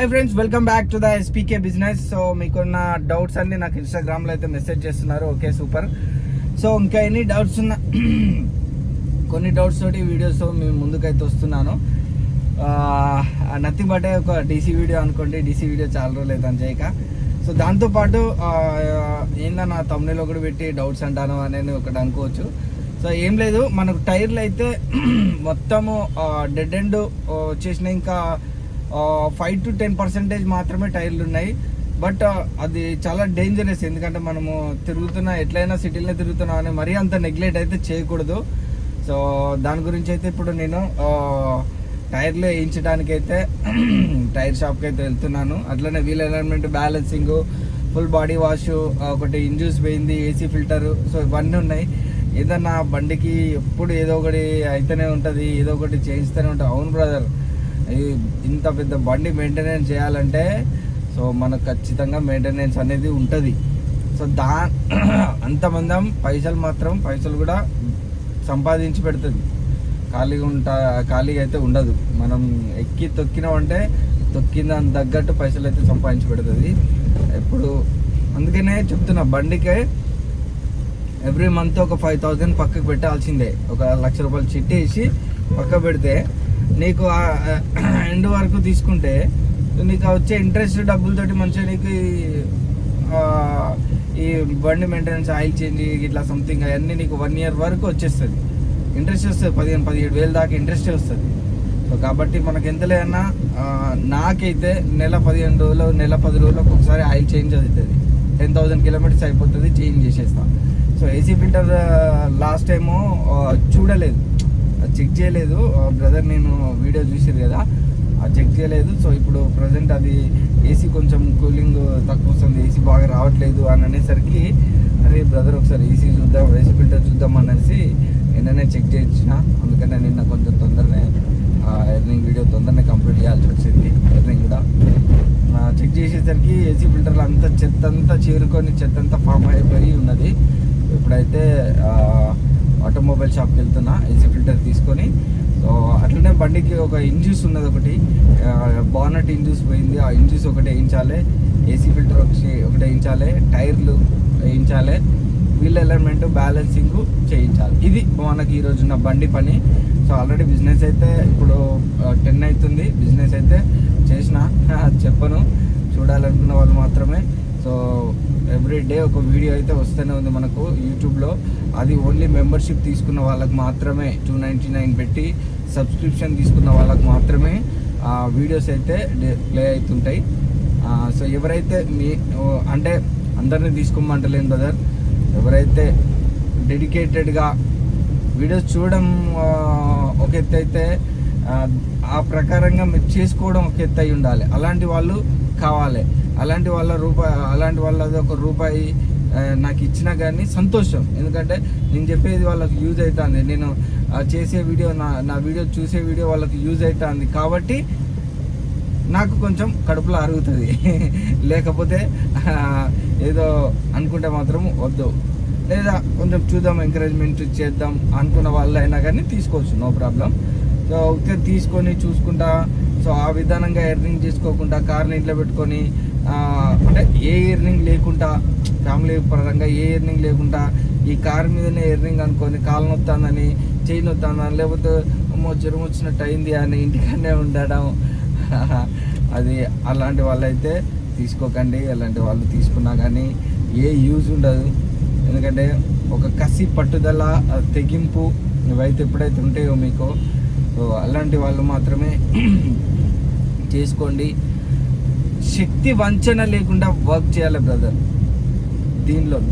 Hi friends, welcome back to the ఎస్పీకే business. So మీకున్న doubts అన్ని నాకు ఇన్స్టాగ్రామ్లో అయితే మెసేజ్ చేస్తున్నారు. Okay, super. సో ఇంకా ఎన్ని డౌట్స్ ఉన్నా కొన్ని డౌట్స్ తోటి వీడియోస్ మేము ముందుకైతే వస్తున్నాను. నథింగ్ బట్ ఒక డీసీ వీడియో అనుకోండి. డీసీ వీడియో చాలా రోజులు అయితే అని చేయక. సో దాంతోపాటు ఏందన్నా తమ్మునిలో కూడా పెట్టి డౌట్స్ అంటాను అనేది ఒకటి అనుకోవచ్చు. సో ఏం లేదు, మనకు టైర్లు అయితే మొత్తము డెడ్ ఎండ్ వచ్చేసినాయి. ఇంకా 5 to 10% మాత్రమే టైర్లు ఉన్నాయి. బట్ అది చాలా డేంజరస్. ఎందుకంటే మనము తిరుగుతున్నా ఎట్లయినా సిటీలో తిరుగుతున్నా అని మరీ అంత నెగ్లెక్ట్ అయితే చేయకూడదు. సో దాని గురించి అయితే ఇప్పుడు నేను టైర్లు వేయించడానికి అయితే టైర్ షాప్కి అయితే వెళ్తున్నాను. అట్లనే wheel alignment, balancing, full body wash, ఒకటి ఇంజూస్ పోయింది, ఏసీ ఫిల్టరు. సో ఇవన్నీ ఉన్నాయి. ఏదన్నా బండికి ఎప్పుడు ఏదో ఒకటి అయితేనే ఉంటుంది, ఏదో ఒకటి చేయిస్తూనే ఉంటుంది. అవును బ్రదర్, ఇంత పెద్ద బండి మెయింటెనెన్స్ చేయాలంటే సో మనకు ఖచ్చితంగా మెయింటెనెన్స్ అనేది ఉంటుంది. సో అంతమందం పైసలు కూడా సంపాదించి పెడుతుంది. ఖాళీగా అయితే ఉండదు. మనం ఎక్కి తొక్కినామంటే తొక్కిన దానికి తగ్గట్టు పైసలు అయితే సంపాదించి పెడుతుంది. ఇప్పుడు అందుకనే చెప్తున్నా, బండికే ఎవ్రీ మంత్ ఒక 5,000 పక్కకు పెట్టాల్సిందే. ఒక 1,00,000 రూపాయలు చిట్టి వేసి పక్క పెడితే నీకు ఎండ్ వరకు తీసుకుంటే నీకు వచ్చే ఇంట్రెస్ట్ డబ్బులతోటి మంచిగా నీకు ఈ బండి మెయింటెనెన్స్, ఆయిల్ చేంజ్, ఇట్లా సంథింగ్ అవన్నీ నీకు 1 year వరకు వచ్చేస్తుంది. ఇంట్రెస్ట్ వస్తుంది. 15,000-17,000 దాకా ఇంట్రెస్టే వస్తుంది. సో కాబట్టి మనకి ఎంత లేదన్నా నాకైతే నెల 15 రోజులు, నెల 10 రోజులకు ఒకసారి ఆయిల్ చేంజ్ అవుతుంది. 10,000 kilometers అయిపోతుంది, చేంజ్ చేసేస్తాను. So AC filter last time చూడలేదు, చెక్ చేయలేదు బ్రదర్. నేను వీడియో చూసారు కదా, చెక్ చేయలేదు. సో ఇప్పుడు ప్రజెంట్ అది ఏసీ కొంచెం కూలింగ్ తక్కువ వస్తుంది, ఏసీ బాగా రావట్లేదు అని అనేసరికి అరే బ్రదర్ ఒకసారి ఏసీ చూద్దాం, ఏసీ ఫిల్టర్ చూద్దాం అనేసి నిన్ననే చెక్ చేయించిన. అందుకనే నిన్న కొంచెం తొందరనే ఎర్నింగ్ వీడియో తొందరనే కంప్లీట్ చేయాల్సి వచ్చింది. ఎర్నింగ్ కూడా చెక్ చేసేసరికి ఏసీ ఫిల్టర్లు అంతా చెత్త అంతా చేరుకొని చెత్త అంతా ఫామ్ అయిపోయి ఉన్నది. ఇప్పుడైతే ఆటోమొబైల్ షాప్కి వెళ్తున్నా ఏసీ ఫిల్టర్ తీసుకొని. సో అట్లనే బండికి ఒక ఇంజ్యూస్ ఉన్నది, ఒకటి బానట్ ఇంజ్యూస్ పోయింది. ఆ ఇంజ్యూస్ ఒకటి వేయించాలి, ఏసీ ఫిల్టర్ ఒకటి వేయించాలి, టైర్లు వేయించాలి, వీల్ అలైన్మెంట్, బ్యాలెన్సింగ్ చేయించాలి. ఇది మనకి ఈరోజు ఉన్న బండి పని. సో ఆల్రెడీ బిజినెస్ అయితే ఇప్పుడు 10 అవుతుంది. బిజినెస్ అయితే చేసిన చెప్పను, చూడాలనుకున్న వాళ్ళు మాత్రమే. సో ఎవ్రీ డే ఒక వీడియో అయితే వస్తూనే ఉంది మనకు యూట్యూబ్లో. అది ఓన్లీ మెంబర్షిప్ తీసుకున్న వాళ్ళకి మాత్రమే, 299 పెట్టి సబ్స్క్రిప్షన్ తీసుకున్న వాళ్ళకి మాత్రమే ఆ వీడియోస్ అయితే ప్లే అవుతుంటాయి. సో ఎవరైతే అంటే అందరినీ తీసుకోమంటలేను బ్రదర్, ఎవరైతే డెడికేటెడ్గా వీడియోస్ చూడడం ఒక ఎత్తు అయితే ఆ ప్రకారంగా మీరు చేసుకోవడం ఒక ఎత్తు అయి ఉండాలి. అలాంటి వాళ్ళు కావాలి. అలాంటి వాళ్ళది ఒక రూపాయి నాకు ఇచ్చినా కానీ సంతోషం. ఎందుకంటే నేను చెప్పేది వాళ్ళకి యూజ్ అవుతుంది, నేను చేసే వీడియో నా వీడియో చూసే వీడియో వాళ్ళకి యూజ్ అవుతుంది కాబట్టి నాకు కొంచెం కడుపులో అరుగుతుంది. లేకపోతే ఏదో అనుకుంటే మాత్రం వద్దు. లేదా కొంచెం చూద్దాం, ఎంకరేజ్మెంట్ చేద్దాం అనుకున్న వాళ్ళు అయినా కానీ తీసుకోవచ్చు, నో ప్రాబ్లం. సో ఒకే తీసుకొని చూసుకుంటా, సో ఆ విధానంగా ఎర్నింగ్ చేసుకోకుండా కార్ని ఇంట్లో పెట్టుకొని అంటే ఏ ఎర్నింగ్ లేకుండా, ఫ్యామిలీ పరంగా ఏ ఎర్నింగ్ లేకుండా ఈ కార్ మీదనే ఎర్నింగ్ అనుకొని కాలు నొత్తాందని, చెయ్యి నొత్తాందని, లేకపోతే జ్వరం వచ్చినట్టు అయింది అని ఇంటికనే ఉండడం, అది అలాంటి వాళ్ళైతే తీసుకోకండి. అలాంటి వాళ్ళు తీసుకున్నా కానీ ఏ యూజ్ ఉండదు. ఎందుకంటే ఒక కసి, పట్టుదల, తెగింపు ఇవైతే ఎప్పుడైతే ఉంటాయో మీకు, సో అలాంటి వాళ్ళు మాత్రమే చేసుకోండి. శక్తి వంచన లేకుండా వర్క్ చేయాలి బ్రదర్.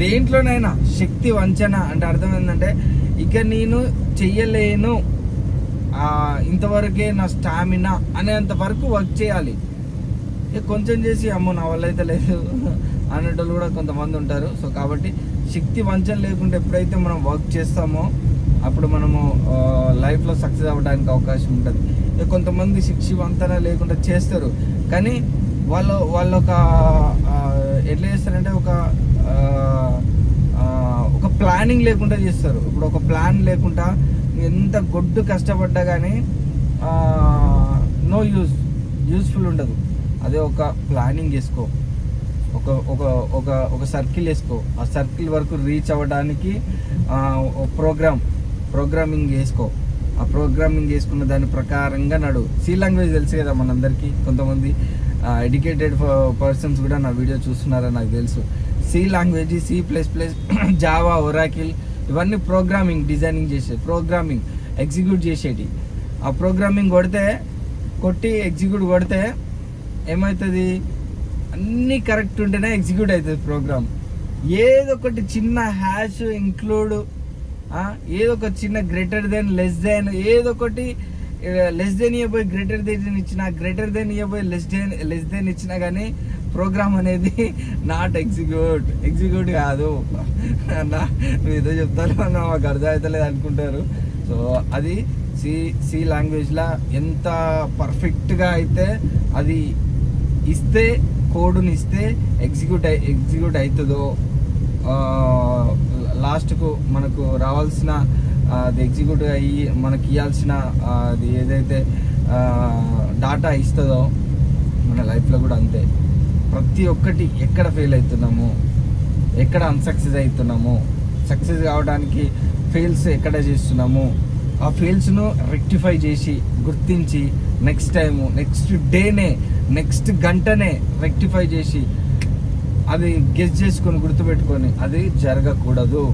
దేంట్లోనైనా శక్తి వంచన అంటే అర్థం ఏంటంటే, ఇక నేను చెయ్యలేను, ఇంతవరకే నా స్టామినా అనేంత వరకు వర్క్ చేయాలి. కొంచెం చేసి అమ్మో నా వల్ల అయితే లేదు అనేటోళ్ళు కూడా కొంతమంది ఉంటారు. సో కాబట్టి శక్తి వంచన లేకుండా ఎప్పుడైతే మనం వర్క్ చేస్తామో అప్పుడు మనము లైఫ్లో సక్సెస్ అవ్వడానికి అవకాశం ఉంటుంది. కొంతమంది శక్తి వంచన లేకుండా చేస్తారు, కానీ వాళ్ళు ఒక ఎట్లా చేస్తారంటే ఒక ప్లానింగ్ లేకుండా చేస్తారు. ఇప్పుడు ఒక ప్లాన్ లేకుండా ఎంత గొడ్డు కష్టపడ్డా కానీ నో యూస్ఫుల్ ఉండదు. అదే ఒక ప్లానింగ్ వేసుకో, ఒక ఒక ఒక ఒక సర్కిల్ వేసుకో. ఆ సర్కిల్ వరకు రీచ్ అవ్వడానికి ప్రోగ్రామింగ్ వేసుకో. ఆ ప్రోగ్రామింగ్ వేసుకున్న దాని ప్రకారంగా నడు. సి లాంగ్వేజ్ తెలుసు కదా మనందరికీ, కొంతమంది ఎడ్యుకేటెడ్ పర్సన్స్ కూడా నా వీడియో చూస్తున్నారని నాకు తెలుసు. C language, C++, Java, Oracle, ఇవన్నీ ప్రోగ్రామింగ్, డిజైనింగ్ చేసేది, ప్రోగ్రామింగ్ ఎగ్జిక్యూట్ చేసేటి. ఆ ప్రోగ్రామింగ్ కొట్టి ఎగ్జిక్యూట్ కొడితే ఏమవుతుంది, అన్నీ కరెక్ట్ ఉంటేనే ఎగ్జిక్యూట్ అవుతుంది ప్రోగ్రామ్. ఏదో ఒకటి చిన్న హ్యాష్ ఇంక్లూడ్, ఏదో ఒక చిన్న గ్రేటర్ దెన్, లెస్ దెన్, ఏదో ఒకటి లెస్ దెన్ ఇవ్వబోయి గ్రేటర్ దెన్ ఇచ్చిన, గ్రేటర్ దెన్ ఇవ్వబోయి లెస్ దెన్ ఇచ్చినా కానీ ప్రోగ్రామ్ అనేది నాట్ ఎగ్జిక్యూట్ కాదు. నువ్వు ఏదో చెప్తాను మాకు అర్థం అవుతలేదు అనుకుంటారు. సో అది సి లాంగ్వేజ్లో ఎంత పర్ఫెక్ట్గా అయితే అది ఇస్తే, కోడ్ని ఇస్తే ఎగ్జిక్యూట్ అవుతుందో, లాస్ట్కు మనకు రావాల్సిన అది ఎగ్జిక్యూట్ అయ్యి మనకి ఇవ్వాల్సిన అది ఏదైతే డాటా ఇస్తుందో మన లైఫ్లో కూడా అంతే. ప్రతి ఒక్కటి ఎక్కడ ఫెయిల్ అవుతున్నాము, ఎక్కడ అన్సక్సెస్ అవుతున్నాము, సక్సెస్ కావడానికి ఫెయిల్స్ ఎక్కడ చేస్తున్నాము, ఆ ఫెయిల్స్ను రెక్టిఫై చేసి గుర్తించి నెక్స్ట్ టైము, నెక్స్ట్ డేనే, నెక్స్ట్ గంటనే రెక్టిఫై చేసి అది గెస్ చేసుకొని గుర్తుపెట్టుకొని అది జరగకూడదు,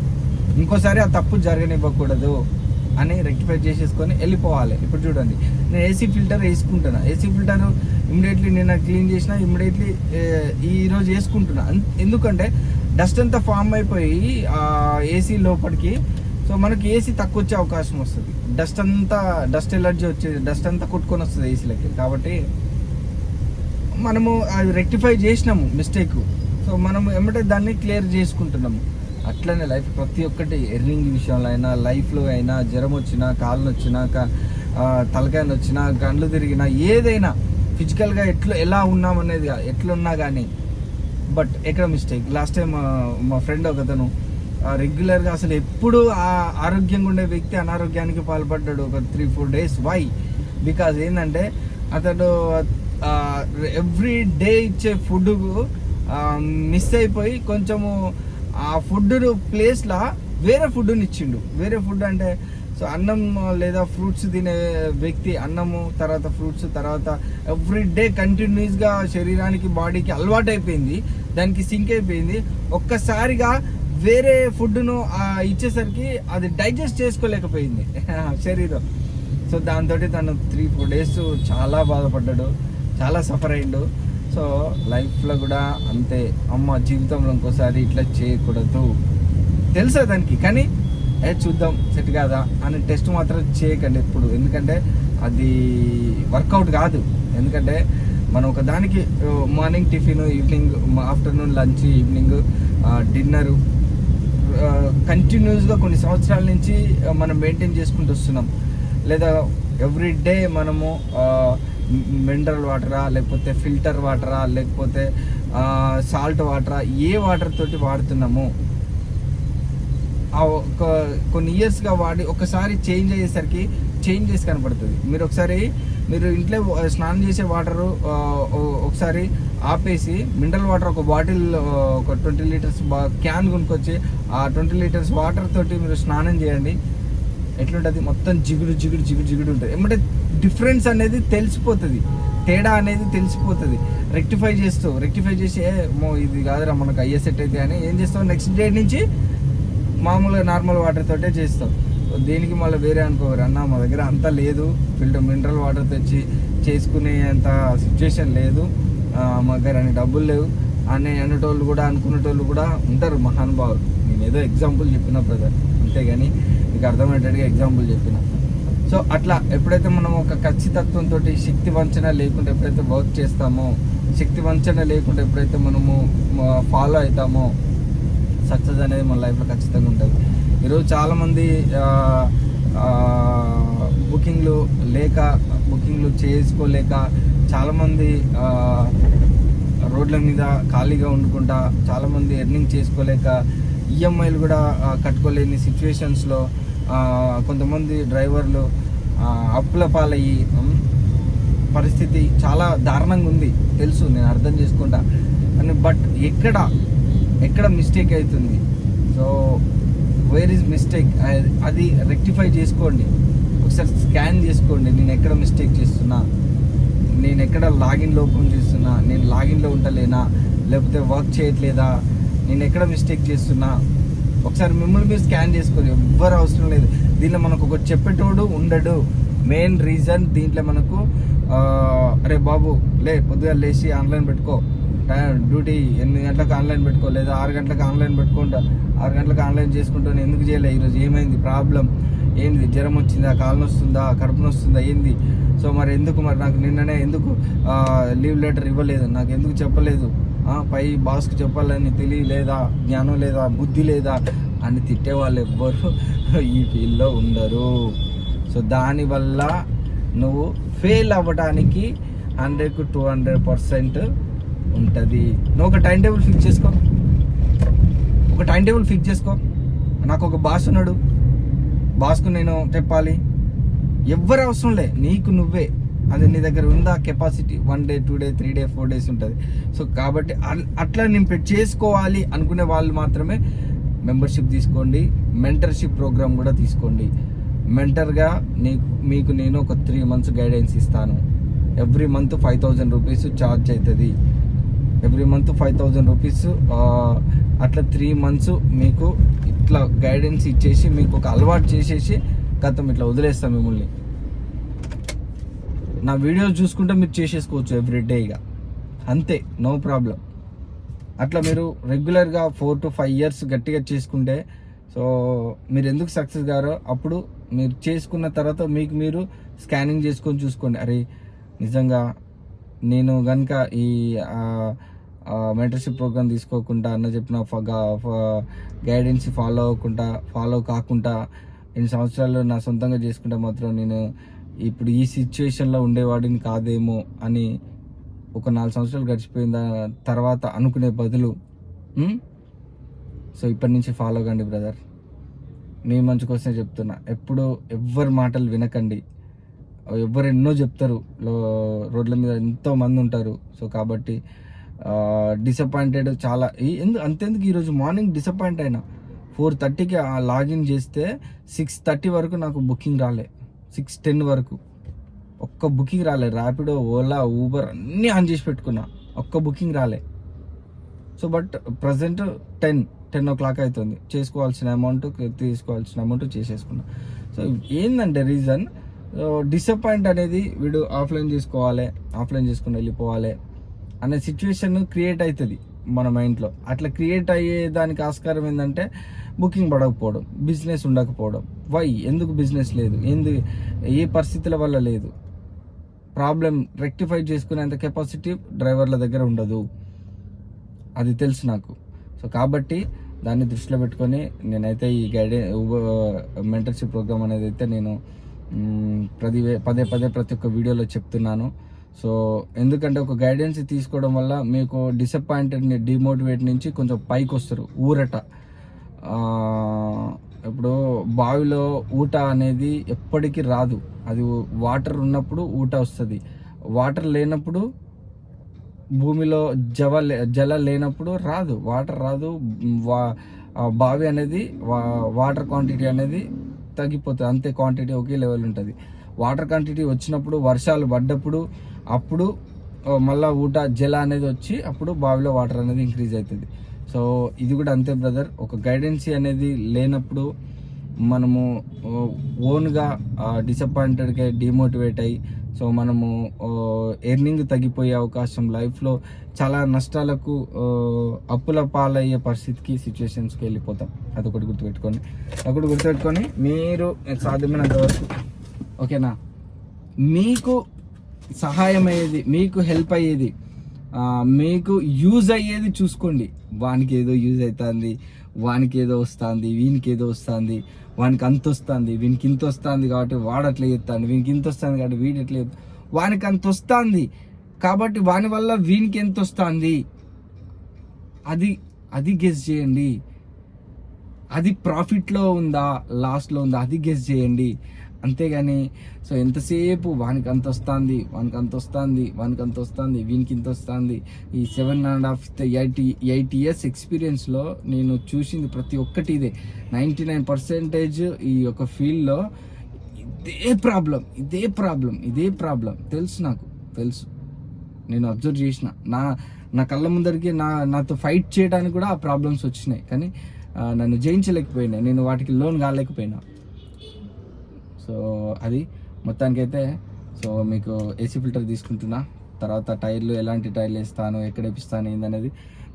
ఇంకోసారి ఆ తప్పు జరగనివ్వకూడదు అని రెక్టిఫై చేసేసుకొని వెళ్ళిపోవాలి. ఇప్పుడు చూడండి, నేను ఏసీ ఫిల్టర్ వేసుకుంటున్నా. ఏసీ ఫిల్టర్ ఇమ్మీడియట్లీ నేను క్లీన్ చేసిన, ఇమ్మీడియట్లీ ఈరోజు వేసుకుంటున్నా. ఎందుకంటే డస్ట్ అంతా ఫామ్ అయిపోయి ఏసీ లోపలికి, సో మనకి ఏసీ తక్కువ వచ్చే అవకాశం వస్తుంది. డస్ట్ ఎలర్జీ వచ్చేది, డస్ట్ అంతా కొట్టుకొని వస్తుంది ఏసీలకి. కాబట్టి మనము అది రెక్టిఫై చేసినాము మిస్టేక్, సో మనము ఏమంటే దాన్ని క్లియర్ చేసుకుంటున్నాము. అట్లనే లైఫ్ ప్రతి ఒక్కటి, ఎర్నింగ్ విషయంలో అయినా, లైఫ్లో అయినా, జ్వరం వచ్చినా, కాళ్ళు నొచ్చినా, తలకాయ నొచ్చినా, గండ్లు తిరిగినా, ఏదైనా ఫిజికల్గా ఎలా ఉన్నామనేది ఎట్లున్నా కానీ, బట్ ఎక్కడ మిస్టేక్. లాస్ట్ టైం మా ఫ్రెండ్ ఒకతను రెగ్యులర్గా అసలు ఎప్పుడు ఆరోగ్యంగా ఉండే వ్యక్తి అనారోగ్యానికి పాల్పడ్డాడు ఒక 3-4 days. వై? బికాజ్ ఏంటంటే అతడు ఎవ్రీ డే ఇచ్చే ఫుడ్ మిస్ అయిపోయి కొంచెము ఆ ఫుడ్ ప్లేస్లో వేరే ఫుడ్ని ఇచ్చిండు. వేరే ఫుడ్ అంటే సో అన్నం లేదా ఫ్రూట్స్ తినే వ్యక్తి అన్నము తర్వాత ఫ్రూట్స్ తర్వాత ఎవ్రీ డే కంటిన్యూస్గా శరీరానికి, బాడీకి అలవాటు అయిపోయింది, దానికి సింక్ అయిపోయింది. ఒక్కసారిగా వేరే ఫుడ్ను ఇచ్చేసరికి అది డైజెస్ట్ చేసుకోలేకపోయింది శరీరం. సో దాంతో తను 3-4 days చాలా బాధపడ్డాడు, చాలా సఫర్ అయ్యిండు. సో లైఫ్లో కూడా అంతే, అమ్మ జీవితంలో ఇంకోసారి ఇట్లా చేయకూడదు తెలుసా దానికి, కానీ చూద్దాం సెట్ కాదా అని టెస్ట్ మాత్రం చేయకండి ఎప్పుడు. ఎందుకంటే అది వర్కౌట్ కాదు. ఎందుకంటే మనం ఒక దానికి morning tiffin, evening, afternoon lunch, evening dinner కంటిన్యూస్గా కొన్ని సంవత్సరాల నుంచి మనం మెయింటైన్ చేసుకుంటూ వస్తున్నాం. లేదా ఎవ్రీ డే మనము మినరల్ వాటరా, లేకపోతే ఫిల్టర్ వాటరా, లేకపోతే సాల్ట్ వాటరా, ఏ వాటర్ తోటి వాడుతున్నాము కొన్ని ఇయర్స్గా వాడి ఒకసారి చేంజ్ అయ్యేసరికి చేంజెస్ కనపడుతుంది. మీరు ఇంట్లో స్నానం చేసే వాటరు ఒకసారి ఆపేసి మినరల్ వాటర్ ఒక బాటిల్, ఒక 20 liters క్యాన్ కొనుక్కొచ్చి ఆ 20 liters వాటర్ తోటి మీరు స్నానం చేయండి. ఎట్లుంటుంది, మొత్తం జిగుడు ఉంటుంది. ఏమంటే డిఫరెన్స్ అనేది తెలిసిపోతుంది, తేడా అనేది తెలిసిపోతుంది. రెక్టిఫై చేసి ఇది కాదురా మనకు అయ్యే సెట్ అయితే అని ఏం చేస్తావు, నెక్స్ట్ డే నుంచి మామూలుగా నార్మల్ వాటర్ తోటే చేస్తాం. దేనికి మళ్ళీ వేరే అనుకోరు, అన్న మా దగ్గర అంతా లేదు, మినరల్ వాటర్ తెచ్చి చేసుకునే అంత సిచ్యువేషన్ లేదు, మా దగ్గర అని డబ్బులు లేవు అనేటోళ్ళు కూడా, అనుకునేటోళ్ళు కూడా ఉంటారు మహానుభావులు. నేను ఏదో ఎగ్జాంపుల్ చెప్పిన బ్రదర్, అంతేగాని మీకు అర్థమయ్యేటట్టుగా ఎగ్జాంపుల్ చెప్పిన. సో అట్లా ఎప్పుడైతే మనం ఒక ఖచ్చితత్వంతో, శక్తి వంచన లేకుండా ఎప్పుడైతే వర్క్ చేస్తామో, శక్తి వంచన లేకుండా ఎప్పుడైతే మనము ఫాలో అవుతామో, సక్సెస్ అనేది మన లైఫ్లో ఖచ్చితంగా ఉంటుంది. ఈరోజు చాలామంది బుకింగ్లు చేసుకోలేక చాలామంది రోడ్ల మీద ఖాళీగా వండుకుంటా, చాలామంది ఎర్నింగ్ చేసుకోలేక, ఈఎంఐలు కూడా కట్టుకోలేని పరిస్థితి చాలా దారుణంగా ఉంది తెలుసు, నేను అర్థం చేసుకుంటా అని. బట్ ఎక్కడ మిస్టేక్ అవుతుంది, సో వేర్ ఈజ్ మిస్టేక్ అది రెక్టిఫై చేసుకోండి. ఒకసారి స్కాన్ చేసుకోండి, నేను ఎక్కడ మిస్టేక్ చేస్తున్నా, నేను ఎక్కడ లాగిన్ లోపం చేస్తున్నా, నేను లాగిన్లో ఉంటలేనా, లేకపోతే వర్క్ చేయట్లేదా, నేను ఎక్కడ మిస్టేక్ చేస్తున్నా, ఒకసారి మిమ్మల్ని మీరు స్కాన్ చేసుకోండి. ఎవ్వరు అవసరం లేదు దీంట్లో, మనకు ఒక చెప్పేటోడు ఉండడు. మెయిన్ రీజన్ దీంట్లో మనకు అరే బాబు పొద్దుగా లేచి ఆన్లైన్ పెట్టుకో, డ్యూటీ 8 గంటలకు ఆన్లైన్ పెట్టుకో, లేదా 6 గంటలకు ఆన్లైన్ పెట్టుకుంటా, 6 గంటలకు ఆన్లైన్ చేసుకుంటాను, ఎందుకు చేయలే, ఈరోజు ఏమైంది ప్రాబ్లం ఏంది, జ్వరం వచ్చిందా, కాలు నొస్తుందా, కడుపు నొస్తుందా ఏంది, సో మరి ఎందుకు, మరి నాకు నిన్ననే ఎందుకు లీవ్ లెటర్ ఇవ్వలేదు, నాకు ఎందుకు చెప్పలేదు, పై బాస్కి చెప్పాలని తెలియలేదా, జ్ఞానం లేదా, బుద్ధి లేదా అని తిట్టే వాళ్ళు ఎవ్వరు ఈ ఫీల్డ్లో ఉండరు. సో దానివల్ల నువ్వు ఫెయిల్ అవ్వడానికి 100-200% ఉంటుంది. నువ్వు ఒక టైం టేబుల్ ఫిక్స్ చేసుకో, నాకు ఒక బాస్ ఉన్నాడు, బాస్కు నేను చెప్పాలి, ఎవ్వరు అవసరం లే, నీకు నువ్వే, అది నీ దగ్గర ఉందా capacity, 1 day 2 day 3 day 4 days ఉంటుంది. సో కాబట్టి అట్లా నేను చేసుకోవాలి అనుకునే వాళ్ళు మాత్రమే మెంబర్షిప్ తీసుకోండి, మెంటర్షిప్ ప్రోగ్రామ్ కూడా తీసుకోండి. మెంటర్గా మీకు నేను ఒక 3 months గైడెన్స్ ఇస్తాను. ఎవ్రీ మంత్ 5,000 రూపీస్ ఛార్జ్ అవుతుంది, ఎవ్రీ మంత్ 5,000 రూపీస్. అట్లా 3 months మీకు ఇట్లా గైడెన్స్ ఇచ్చేసి మీకు ఒక అలవాటు చేసేసి గతం ఇట్లా వదిలేస్తాం మిమ్మల్ని. నా వీడియోస్ చూసుకుంటే మీరు చేసేసుకోవచ్చు ఎవ్రీడే, ఇక అంతే, నో ప్రాబ్లం. అట్లా మీరు రెగ్యులర్గా 4 to 5 years గట్టిగా చేసుకుంటే, సో మీరు ఎందుకు సక్సెస్ గారో అప్పుడు మీరు చేసుకున్న తర్వాత మీకు మీరు స్కానింగ్ చేసుకొని చూసుకోండి, అరే నిజంగా నేను కనుక ఈ మెంటర్షిప్ ప్రోగ్రామ్ తీసుకోకుండా, అన్న చెప్పిన గైడెన్స్ ఫాలో కాకుండా 2 సంవత్సరాలు నా సొంతంగా చేసుకుంటే మాత్రం నేను ఇప్పుడు ఈ సిచ్యువేషన్లో ఉండేవాడిని కాదేమో అని ఒక 4 సంవత్సరాలు గడిచిపోయిన తర్వాత అనుకునే బదులు, సో ఇప్పటి నుంచి ఫాలో కండి బ్రదర్, మీ మంచి కోసమే చెప్తున్నా. ఎప్పుడు ఎవ్వరి మాటలు వినకండి, ఎవ్వరు ఎన్నో చెప్తారు, రోడ్ల మీద ఎంతో మంది ఉంటారు. సో కాబట్టి డిసప్పాయింటెడ్ చాలా, అంతెందుకు ఈరోజు మార్నింగ్ డిసప్పాయింట్ అయినా. 4:30కి లాగిన్ చేస్తే 6:30 వరకు నాకు బుకింగ్ రాలే, 6:10 వరకు ఒక్క బుకింగ్ రాలే. ర్యాపిడో, ఓలా, ఊబర్ అన్నీ ఆన్ చేసి పెట్టుకున్నా, ఒక్క బుకింగ్ రాలే. సో బట్ ప్రజెంట్ 10 o'clock అవుతుంది, తీసుకోవాల్సిన అమౌంట్ చేసేసుకున్నా. సో ఏంటంటే రీజన్, డిసప్పాయింట్ అనేది వీడు ఆఫ్లైన్ చేసుకుని వెళ్ళిపోవాలి అనే సిచ్యువేషన్ క్రియేట్ అవుతుంది మన మైండ్లో. అట్లా క్రియేట్ అయ్యే దానికి ఆస్కారం ఏంటంటే బుకింగ్ పడకపోవడం, బిజినెస్ ఉండకపోవడం. ఎందుకు బిజినెస్ లేదు, ఏ పరిస్థితుల వల్ల లేదు, ప్రాబ్లం రెక్టిఫై చేసుకునేంత కెపాసిటీ డ్రైవర్ల దగ్గర ఉండదు, అది తెలుసు నాకు. సో కాబట్టి దాన్ని దృష్టిలో పెట్టుకొని నేనైతే ఈ మెంటర్షిప్ ప్రోగ్రామ్ అనేది అయితే నేను పదే ప్రతి ఒక్క వీడియోలో చెప్తున్నాను. సో ఎందుకంటే ఒక గైడెన్స్ తీసుకోవడం వల్ల మీకు డిసప్పాయింటెడ్, డిమోటివేట్ నుంచి కొంచెం పైకి వస్తారు, ఊరట. ఇప్పుడు బావిలో ఊట అనేది ఎప్పటికీ రాదు, అది వాటర్ ఉన్నప్పుడు ఊట వస్తుంది, వాటర్ లేనప్పుడు, భూమిలో జల లేనప్పుడు రాదు, వాటర్ రాదు. బావి అనేది వాటర్ క్వాంటిటీ అనేది తగ్గిపోతుంది, అంతే క్వాంటిటీ ఒకే లెవెల్ ఉంటుంది. వాటర్ క్వాంటిటీ వచ్చినప్పుడు, వర్షాలు పడ్డప్పుడు, అప్పుడు మళ్ళీ జల అనేది వచ్చి అప్పుడు బావిలో వాటర్ అనేది ఇంక్రీజ్ అవుతుంది. సో ఇది కూడా అంతే బ్రదర్, ఒక గైడెన్సీ అనేది లేనప్పుడు మనము ఓన్గా డిసప్పాయింటెడ్గా డిమోటివేట్ అయ్యి, సో మనము ఎర్నింగ్ తగ్గిపోయే అవకాశం, లైఫ్లో చాలా నష్టాలకు, అప్పుల పాలయ్యే పరిస్థితికి, సిచ్యువేషన్స్కి వెళ్ళిపోతాం. అదొకటి గుర్తుపెట్టుకొని మీరు సాధ్యమైనంత వరకు, ఓకేనా, మీకు సహాయం అయ్యేది, మీకు హెల్ప్ అయ్యేది, మీకు యూజ్ అయ్యేది చూసుకోండి. వానికి ఏదో యూజ్ అవుతుంది, వానికి ఏదో వస్తుంది, వీనికి ఏదో వస్తుంది, వానికి అంత వస్తుంది, వీనికి ఇంత వస్తుంది కాబట్టి వాడు అట్లా చెప్తాను, వీనికి ఇంత వస్తుంది కాబట్టి వీడు ఎట్లా వానికి అంత వస్తుంది కాబట్టి వాని వల్ల వీనికి ఎంత వస్తుంది అది గెస్ చేయండి. అది ప్రాఫిట్లో ఉందా, లాస్లో ఉందా, అది గెస్ చేయండి. అంతేగాని సో ఎంతసేపు వానికి అంత వస్తుంది, వీనికి ఇంత వస్తుంది. ఈ 7.5 8 years ఎక్స్పీరియన్స్లో నేను చూసింది ప్రతి ఒక్కటి ఇదే. 99% ఈ యొక్క ఫీల్డ్లో ఇదే ప్రాబ్లం తెలుసు. నేను అబ్జర్వ్ చేసిన, నా కళ్ళ ముందరికి నాతో ఫైట్ చేయడానికి కూడా ఆ ప్రాబ్లమ్స్ వచ్చినాయి, కానీ నన్ను జయించలేకపోయినా, నేను వాటికి లోన్ కాలేకపోయినా. సో అది మొత్తానికైతే సో మీకు ఏసీ ఫిల్టర్ తీసుకుంటున్నా. తర్వాత టైర్లు ఎలాంటి టైర్లు వేస్తాను, ఎక్కడ వేపిస్తాను ఏందనేది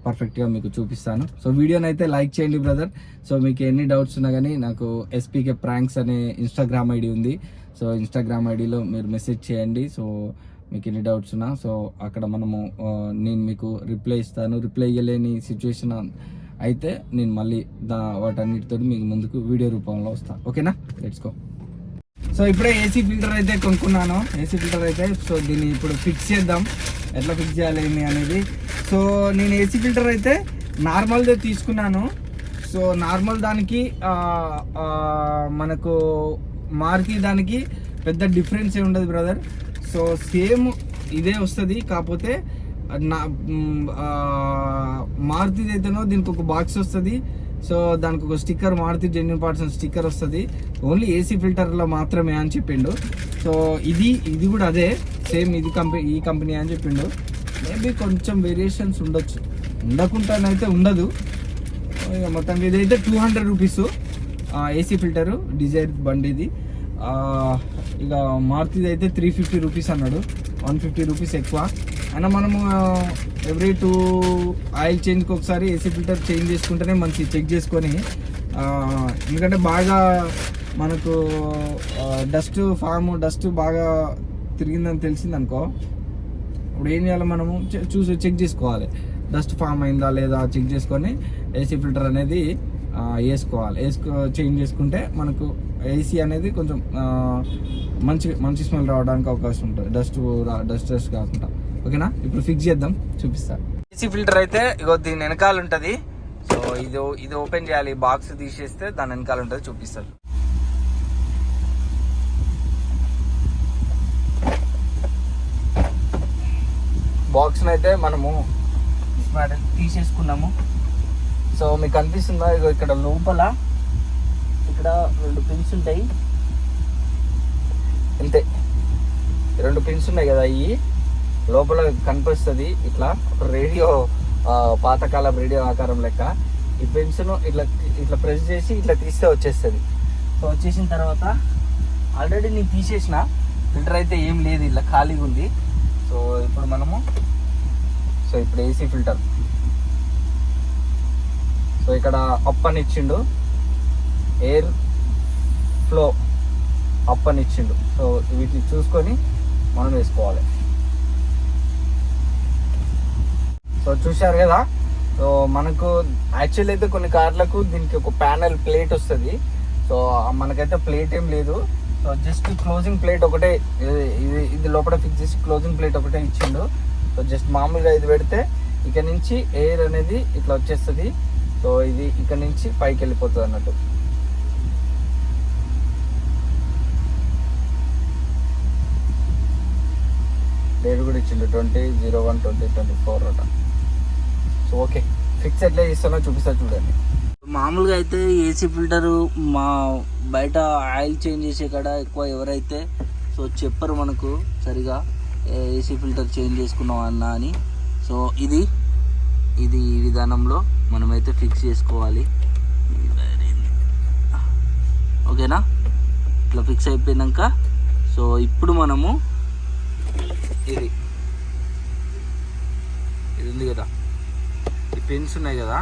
పర్ఫెక్ట్గా మీకు చూపిస్తాను. సో వీడియోని అయితే లైక్ చేయండి బ్రదర్. సో మీకు ఎన్ని డౌట్స్ ఉన్నా కానీ నాకు ఎస్పీకే ప్రాంక్స్ అనే ఇన్స్టాగ్రామ్ ఐడి ఉంది. సో ఇన్స్టాగ్రామ్ ఐడిలో మీరు మెసేజ్ చేయండి. సో మీకు ఎన్ని డౌట్స్ ఉన్నా సో అక్కడ నేను మీకు రిప్లై ఇస్తాను. రిప్లై ఇవ్వలేని సిచ్యువేషన్ అయితే నేను మళ్ళీ వాటన్నిటితో మీకు ముందుకు వీడియో రూపంలో వస్తాను. ఓకేనా, లెట్స్ గో. సో ఇప్పుడే ఏసీ ఫిల్టర్ అయితే కొనుక్కున్నాను. సో దీన్ని ఇప్పుడు ఫిక్స్ చేద్దాం, ఎట్లా ఫిక్స్ చేయాలి అనేది. సో నేను ఏసీ ఫిల్టర్ అయితే నార్మల్దే తీసుకున్నాను. సో నార్మల్ దానికి మనకు మారుతి దానికి పెద్ద డిఫరెన్స్ ఏ ఉండదు బ్రదర్. సో సేమ్ ఇదే వస్తుంది, కాకపోతే మారుతిది అయితేనో దీనికి ఒక బాక్స్ వస్తుంది. సో దానికి ఒక sticker, Maruti genuine parts sticker వస్తుంది, ఓన్లీ ఏసీ ఫిల్టర్లో మాత్రమే అని చెప్పిండు. సో ఇది కూడా అదే సేమ్, ఈ కంపెనీ అని చెప్పిండు. మేబీ కొంచెం వేరియేషన్స్ ఉండొచ్చు, ఉండకుండానైతే ఉండదు. ఇక మొత్తానికి ఇదైతే 200 రూపీస్ ఏసీ ఫిల్టరు, డిజైర్ బండిది. ఇక మారుతిది అయితే 350 రూపీస్ అన్నాడు, 150 రూపీస్ ఎక్కువ. అయినా మనము ఎవ్రీ 2 ఆయిల్ చేంజ్కి ఒకసారి ఏసీ ఫిల్టర్ చేంజ్ చేసుకుంటేనే మంచి, చెక్ చేసుకొని. ఎందుకంటే బాగా మనకు డస్ట్ బాగా తిరిగిందని తెలిసిందనుకో, ఇప్పుడు ఏం చేయాలి, మనము చెక్ చేసుకోవాలి, డస్ట్ ఫామ్ అయిందా లేదా చెక్ చేసుకొని ఏసీ ఫిల్టర్ అనేది చేంజ్ చేసుకుంటే మనకు ఏసీ అనేది కొంచెం మంచి స్మెల్ రావడానికి అవకాశం ఉంటుంది, డస్ట్ కాకుండా. ఓకేనా, ఇప్పుడు ఫిక్స్ చేద్దాం, చూపిస్తా. ఏసీ ఫిల్టర్ అయితే ఇగో దీని వెనకాల ఉంటుంది. సో ఇది ఓపెన్ చేయాలి, బాక్స్ తీసేస్తే దాని వెనకాల ఉంటుంది, చూపిస్తాను. బాక్స్ని అయితే మనము తీసేసుకున్నాము. సో మీకు కనిపిస్తుందా, ఇగో ఇక్కడ లోపల ఇక్కడ 2 పిన్స్ ఉంటాయి, అంతే 2 పిన్స్ ఉన్నాయి కదా, ఇవి లోపల కనిపిస్తుంది. ఇట్లా రేడియో, పాతకాలం రేడియో ఆకారం లెక్క. ఈ పిన్స్ను ఇట్లా ప్రెస్ చేసి ఇట్లా తీస్తే వచ్చేస్తుంది. సో వచ్చేసిన తర్వాత ఆల్రెడీ నేను తీసేసిన ఫిల్టర్ అయితే ఏం లేదు, ఇట్లా ఖాళీగా ఉంది. సో ఇప్పుడు ఏసీ ఫిల్టర్. సో ఇక్కడ అప్ అని ఇచ్చిండు, ఎయిర్ ఫ్లో అప్ అని ఇచ్చిండు. సో వీటిని చూసుకొని మనం వేసుకోవాలి. సో చూశారు కదా. సో మనకు యాక్చువల్ అయితే కొన్ని కార్లకు దీనికి ఒక ప్యానల్ ప్లేట్ వస్తుంది. సో మనకైతే ప్లేట్ ఏం లేదు. సో జస్ట్ క్లోజింగ్ ప్లేట్ ఒకటే, ఇది లోపల ఫిక్స్ చేసి క్లోజింగ్ ప్లేట్ ఒకటే ఇచ్చిండు. సో జస్ట్ మామూలుగా ఇది పెడితే ఇక్కడ నుంచి ఎయిర్ అనేది ఇట్లా వచ్చేస్తుంది. సో ఇది ఇక్కడ నుంచి పైకి వెళ్ళిపోతుంది అన్నట్టు. డేట్ కూడా ఇచ్చిండు 20/01/2024 అట. సో ఓకే, ఫిక్స్ ఎట్లా చేస్తానో చూపిస్తా చూడండి. మామూలుగా అయితే ఏసీ ఫిల్టరు మా బయట ఆయిల్ చేంజ్ చేసే కాడ ఎక్కువ ఎవరైతే సో చెప్పరు మనకు సరిగా ఏసీ ఫిల్టర్ చేంజ్ చేసుకున్నాం అన్న అని. సో ఇది ఈ విధానంలో మనమైతే ఫిక్స్ చేసుకోవాలి. ఓకేనా, ఇట్లా ఫిక్స్ అయిపోయినాక సో ఇప్పుడు మనము ఇది ఉంది కదా, ఈ పిన్స్ ఉన్నాయి కదా,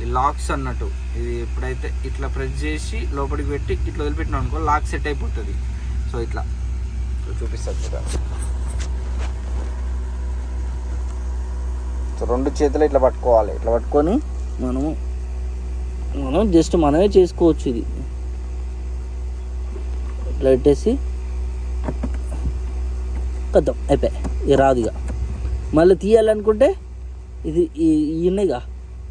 ఈ లాక్స్ అన్నట్టు. ఇది ఎప్పుడైతే ఇట్లా ప్రెస్ చేసి లోపలికి పెట్టి ఇట్లా వదిలిపెట్టినాం అనుకో, లాక్ సెట్ అయిపోతుంది. సో ఇట్లా చూపిస్తాను కదా. సో 2 చేతులు ఇట్లా పట్టుకోవాలి. ఇట్లా పట్టుకొని మనం జస్ట్ మనమే చేసుకోవచ్చు. ఇది ఇట్లా పెట్టేసి కద్దాం, అయిపోయి. ఇక రాదు. ఇక మళ్ళీ తీయాలనుకుంటే ఇది ఉన్నాయిగా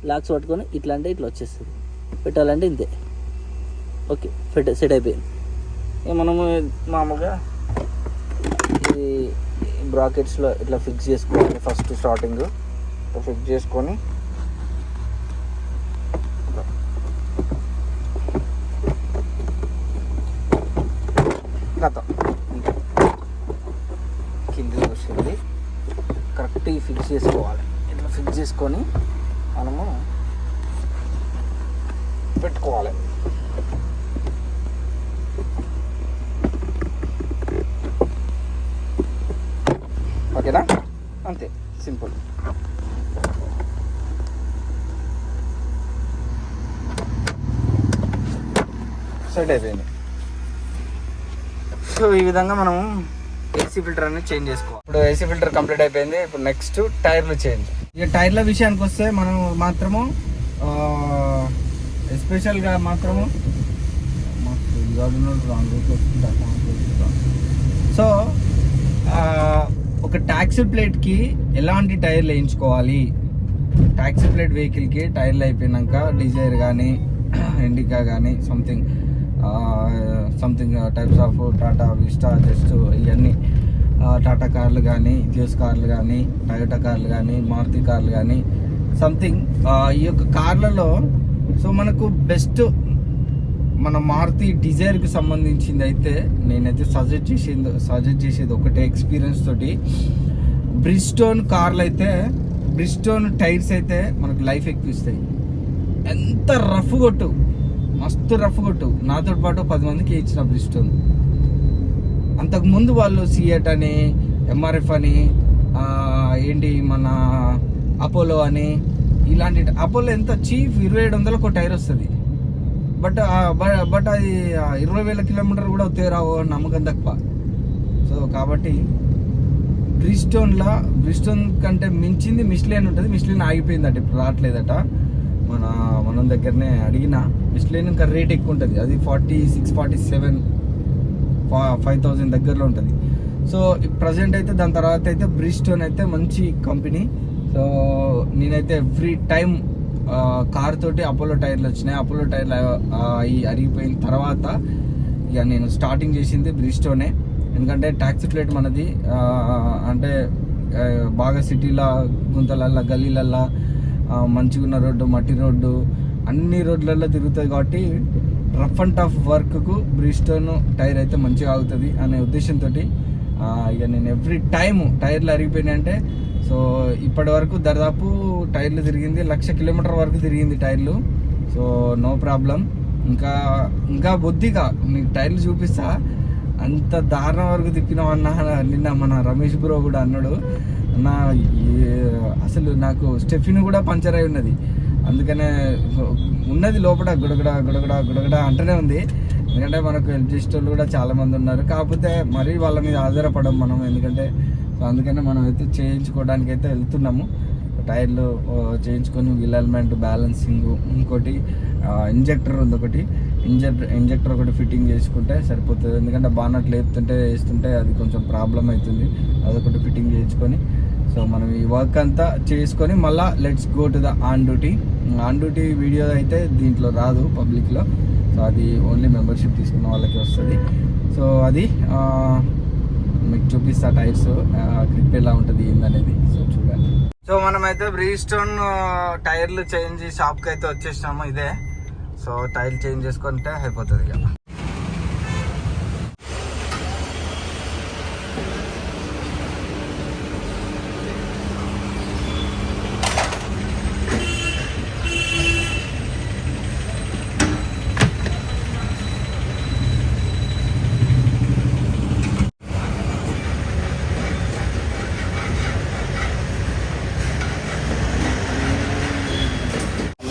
లాక్స్ పట్టుకొని ఇట్లా అంటే ఇట్లా వచ్చేస్తుంది, పెట్టాలంటే ఇంతే. ఓకే, సెట్ అయిపోయింది. ఇక మనము మామూలుగా ఈ బ్రాకెట్స్లో ఇట్లా ఫిక్స్ చేసుకోవాలి. ఫస్ట్ స్టార్టింగ్ ఫిక్స్ చేసుకొని కథ కింది వచ్చింది కరెక్ట్ ఫిక్స్ చేసుకోవాలి. ఇట్లా ఫిక్స్ చేసుకొని మనము పెట్టుకోవాలి. ఓకేనా, అంతే సింపుల్. సెట్ అయిపోయింది. సో ఈ విధంగా మనము ఏసీ ఫిల్టర్ అనేది చేంజ్ చేసుకోవాలి. ఇప్పుడు ఏసీ ఫిల్టర్ కంప్లీట్ అయిపోయింది. ఇప్పుడు నెక్స్ట్ టైర్లు చేంజ్. ఇక టైర్ల విషయానికి వస్తే మనం మాత్రము ఎస్పెషల్గా మాత్రము సో ఒక ట్యాక్సీ ప్లేట్కి ఎలాంటి టైర్లు వేయించుకోవాలి. ట్యాక్సీ ప్లేట్ వెహికల్కి టైర్లు అయిపోయినాక డిజైర్ కానీ ఇండికా కానీ something types of Tata vista just ఇవన్నీ టాటా కార్లు కానీ జియోస్ కార్లు కానీ టయోటా కార్లు కానీ మారుతి కార్లు కానీ సంథింగ్ ఈ యొక్క కార్లలో సో మనకు బెస్ట్ మన మారుతి డిజైర్కి సంబంధించింది అయితే నేనైతే సజెస్ట్ చేసేది ఒకటే ఎక్స్పీరియన్స్ తోటి బ్రిడ్స్టోన్ కార్లు అయితే బ్రిడ్స్టోన్ టైర్స్ అయితే మనకు లైఫ్ ఎక్కువ ఇస్తాయి. ఎంత రఫ్ కొట్టు, మస్తు రఫ్ కొట్టు. నాతో పాటు 10 మందికి ఇచ్చిన బ్రిడ్స్టోన్. అంతకుముందు వాళ్ళు సియట్ అని ఎంఆర్ఎఫ్ అని ఏంటి మన అపోలో అని ఇలాంటి అపోలో ఎంత చీప్ 2700 ఒక టైర్ వస్తుంది. బట్ అది 20,000 కిలోమీటర్ కూడా వస్తే రావు, నమ్మకం తక్కువ. సో కాబట్టి బ్రిడ్స్టోన్ కంటే మించింది మిష్లిన్ ఉంటుంది. మిష్లిన్ ఆగిపోయిందట, ఇప్పుడు రావట్లేదట. మనం దగ్గరనే అడిగిన మిష్లిన్ ఇంకా రేట్ ఎక్కువ ఉంటుంది. అది 46, 47, 5,000 దగ్గరలో ఉంటుంది. సో ప్రజెంట్ అయితే దాని తర్వాత అయితే బ్రిడ్స్టోన్ అయితే మంచి కంపెనీ. సో నేనైతే ఎవ్రీ టైం కార్ తోటి అపోలో టైర్లు వచ్చినాయి. అపోలో టైర్లు అరిగిపోయిన తర్వాత ఇక నేను స్టార్టింగ్ చేసింది బ్రిడ్స్టోనే. ఎందుకంటే ట్యాక్సీ ప్లేట్ మనది అంటే బాగా సిటీలో గుంతలల్లో గల్లీలల్లో మంచిగా ఉన్న రోడ్డు, మట్టి రోడ్డు, అన్ని రోడ్లలో తిరుగుతుంది. కాబట్టి రఫ్ అండ్ టఫ్ వర్క్కు బ్రిడ్స్టోన్ టైర్ అయితే మంచిగా అవుతుంది అనే ఉద్దేశంతో ఇక నేను ఎవ్రీ టైము టైర్లు అరిగిపోయినాయి అంటే సో ఇప్పటి వరకు దాదాపు టైర్లు తిరిగింది 1,00,000 కిలోమీటర్ వరకు తిరిగింది టైర్లు. So no problem. ఇంకా బొద్దిగా మీకు టైర్లు చూపిస్తా. అంత దారుణం వరకు తిప్పినామన్నా. నిన్న మన రమేష్ బ్రో కూడా అన్నాడు, అన్న అసలు నాకు స్టెఫిన్ కూడా పంచర్ అయి ఉన్నది. అందుకనే ఉన్నది లోపల గుడగడ అంటూనే ఉంది. ఎందుకంటే మనకు హెల్ప్ చేసే వాళ్ళు కూడా చాలామంది ఉన్నారు. కాకపోతే మరీ వాళ్ళ మీద ఆధారపడం మనం. ఎందుకంటే సో అందుకనే మనం అయితే చేయించుకోవడానికి అయితే వెళ్తున్నాము. టైర్లు చేయించుకొని వీల్ అలైన్మెంట్, బ్యాలెన్సింగ్, ఇంకోటి ఇంజెక్టర్ ఉంది ఒకటి, ఇంజెక్టర్ ఒకటి ఫిట్టింగ్ చేసుకుంటే సరిపోతుంది. ఎందుకంటే బానట్ లేపుతుంటే వేస్తుంటే అది కొంచెం ప్రాబ్లం అవుతుంది. అదొకటి ఫిట్టింగ్ చేయించుకొని సో మనం ఈ వర్క్ అంతా చేసుకొని మళ్ళీ let's go to the on duty video అయితే దీంట్లో రాదు పబ్లిక్లో. సో అది ఓన్లీ మెంబర్షిప్ తీసుకున్న వాళ్ళకి వస్తుంది. సో అది మీకు చూపిస్తా టైర్స్ గ్రిప్ ఎలా ఉంటుంది ఏందనేది. సో చూడండి. సో మనమైతే బ్రిడ్స్టోన్ టైర్లు చేంజ్ షాప్కి అయితే వచ్చేసినాము. ఇదే సో టైర్లు చేంజ్ చేసుకుంటే అయిపోతుంది ఇక.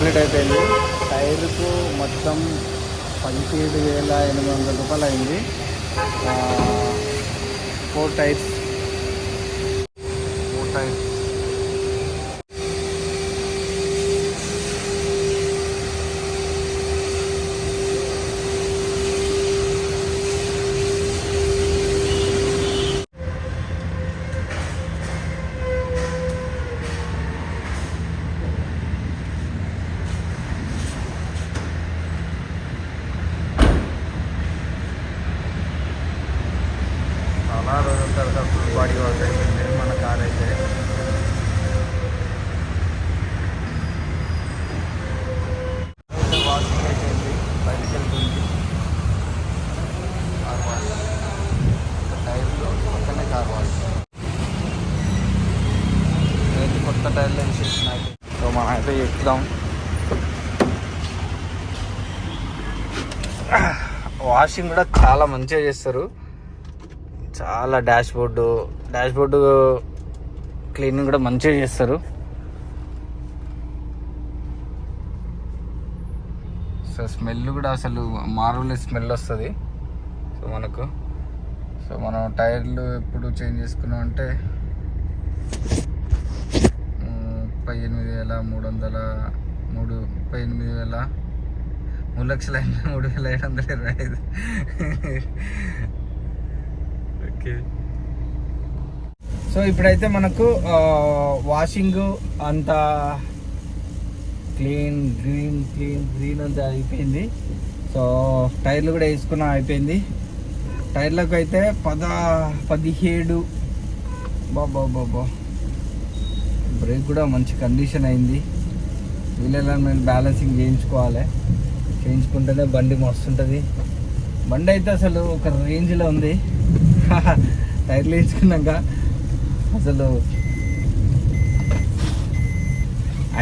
కంప్లీట్ అయిపోయింది. టైర్కు మొత్తం 17,800 రూపాయలు అయింది. 4 టైర్స్. కొత్త టైర్లు వేసేసినాయి. సో మనం అయితే ఎక్కుదాం. వాషింగ్ కూడా చాలా మంచిగా చేస్తారు. చాలా డాష్ బోర్డు క్లీనింగ్ కూడా మంచిగా చేస్తారు. సో స్మెల్ కూడా అసలు మామూలు స్మెల్ వస్తుంది. సో మనకు మనం టైర్లు ఎప్పుడు చేంజ్ చేసుకున్నాం అంటే 38,325 ఓకే. సో ఇప్పుడైతే మనకు వాషింగ్ అంతా క్లీన్ అంతా అయిపోయింది. సో టైర్లు కూడా వేసుకున్నా అయిపోయింది. టైర్లకు అయితే 17 బాబా. బ్రేక్ కూడా మంచి కండిషన్ అయింది. వీల్ అలైన్మెంట్ బ్యాలెన్సింగ్ చేయించుకుంటేనే బండి మస్తుంటుంది. బండి అయితే అసలు ఒక రేంజ్లో ఉంది. టైర్లు వేయించుకున్నాక అసలు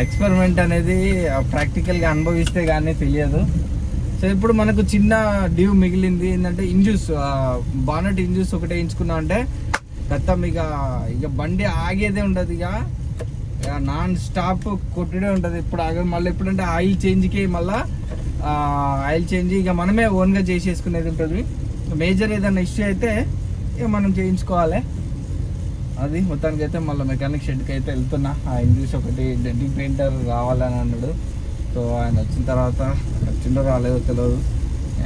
ఎక్స్పెరిమెంట్ అనేది ప్రాక్టికల్గా అనుభవిస్తే కానీ తెలియదు. సో ఇప్పుడు మనకు చిన్న డ్యూ మిగిలింది ఏంటంటే ఇంజూస్, బానట్ ఇంజూస్ ఒకటే వేయించుకున్నాం అంటే గతం ఇక బండి ఆగేదే ఉండదు. ఇక నాన్ స్టాప్ కొట్టుడే ఉంటుంది. ఇప్పుడు ఆగదు. మళ్ళీ ఎప్పుడంటే ఆయిల్ చేంజ్కి ఆయిల్ చేంజ్ ఇక మనమే ఓన్గా చేసేసుకునేది ఉంటుంది. మేజర్ ఏదైనా ఇష్యూ అయితే ఇక మనం చేయించుకోవాలి. అది మొత్తానికి అయితే మళ్ళీ మెకానిక్ షెడ్కి అయితే వెళ్తున్నా. ఆ ఇంజూస్ ఒకటి డెంటింగ్ పెయింటర్ రావాలని అన్నాడు. సో ఆయన వచ్చిన తర్వాత వచ్చిండో రాలేదో తెలియదు.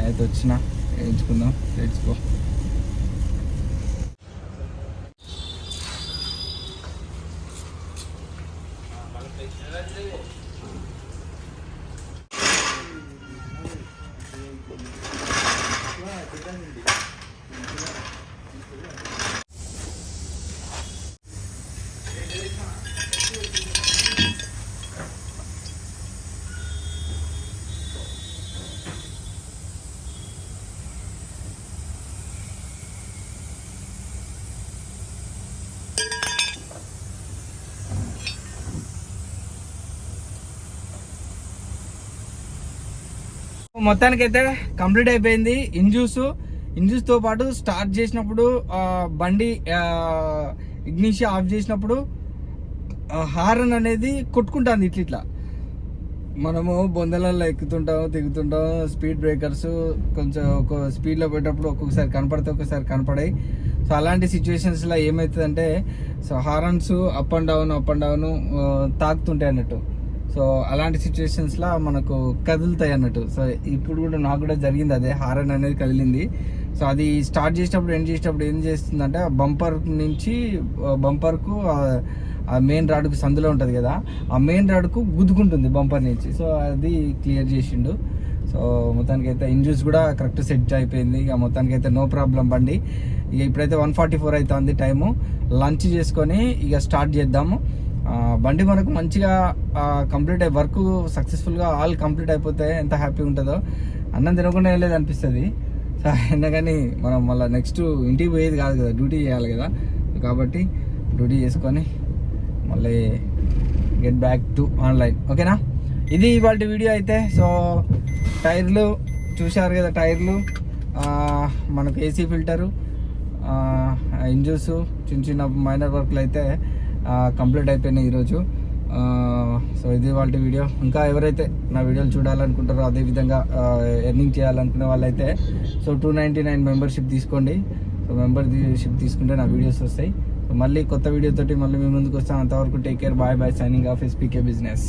అయితే వచ్చినా వేయించుకుందాం. తెచ్చుకో. మొత్తానికి అయితే కంప్లీట్ అయిపోయింది. ఇంజూస్తో పాటు స్టార్ట్ చేసినప్పుడు బండి ఇగ్నిషన్ ఆఫ్ చేసినప్పుడు హారన్ అనేది కొట్టుకుంటుంది ఇట్లా. మనము బొందలలో ఎక్కుతుంటాం, దిగుతుంటాం. స్పీడ్ బ్రేకర్స్ కొంచెం ఒక స్పీడ్లో పోయేటప్పుడు ఒక్కొక్కసారి కనపడితే ఒక్కొక్కసారి కనపడాయి. సో అలాంటి సిచ్యువేషన్స్లో ఏమవుతుందంటే so horns up and down తాకుతుంటాయి అన్నట్టు. సో అలాంటి సిచ్యువేషన్స్లో మనకు కదులుతాయి అన్నట్టు. సో ఇప్పుడు కూడా నాకు కూడా జరిగింది అదే. హారన్ అనేది కదిలింది. సో అది స్టార్ట్ చేసేటప్పుడు ఎండ్ చేసేటప్పుడు ఏం చేస్తుందంటే బంపర్ నుంచి బంపర్కు ఆ మెయిన్ రాడ్కు సందులో ఉంటుంది కదా, ఆ మెయిన్ రాడ్కు గుద్దుకుంటుంది బంపర్ నుంచి. సో అది క్లియర్ చేసిండు. సో మొత్తానికి అయితే ఇంజూస్ కూడా కరెక్ట్ సెట్ అయిపోయింది. ఇక మొత్తానికి అయితే నో ప్రాబ్లం బండి. ఇక ఇప్పుడైతే 1:44 అవుతుంది టైము. లంచ్ చేసుకొని ఇక స్టార్ట్ చేద్దాము. బండి మనకు మంచిగా కంప్లీట్ వర్క్ సక్సెస్ఫుల్గా ఆల్ కంప్లీట్ అయిపోతే ఎంత హ్యాపీ ఉంటుందో. అన్నం తినకుండా వెళ్ళేది అనిపిస్తుంది. సో అయినా కానీ మనం మళ్ళీ నెక్స్ట్ ఇంటికి పోయేది కాదు కదా, డ్యూటీ చేయాలి కదా. కాబట్టి డ్యూటీ చేసుకొని మళ్ళీ గెట్ బ్యాక్ టు ఆన్లైన్. ఓకేనా, ఇది ఇవాళ వీడియో అయితే. సో టైర్లు చూశారు కదా, టైర్లు మనకు ఏసీ ఫిల్టరు, ఇంజూస్, చిన్న మైనర్ వర్క్లు అయితే కంప్లీట్ అయిపోయినాయి ఈరోజు. సో ఇది వాళ్ళ వీడియో. ఇంకా ఎవరైతే నా వీడియోలు చూడాలనుకుంటారో, అదేవిధంగా ఎర్నింగ్ చేయాలనుకునే వాళ్ళైతే సో 299 మెంబర్షిప్ తీసుకోండి. సో మెంబర్షిప్ తీసుకుంటే నా వీడియోస్ వస్తాయి. సో మళ్ళీ కొత్త వీడియోతోటి మళ్ళీ మీ ముందుకు వస్తాను. అంతవరకు take care, bye bye, signing off SPK business.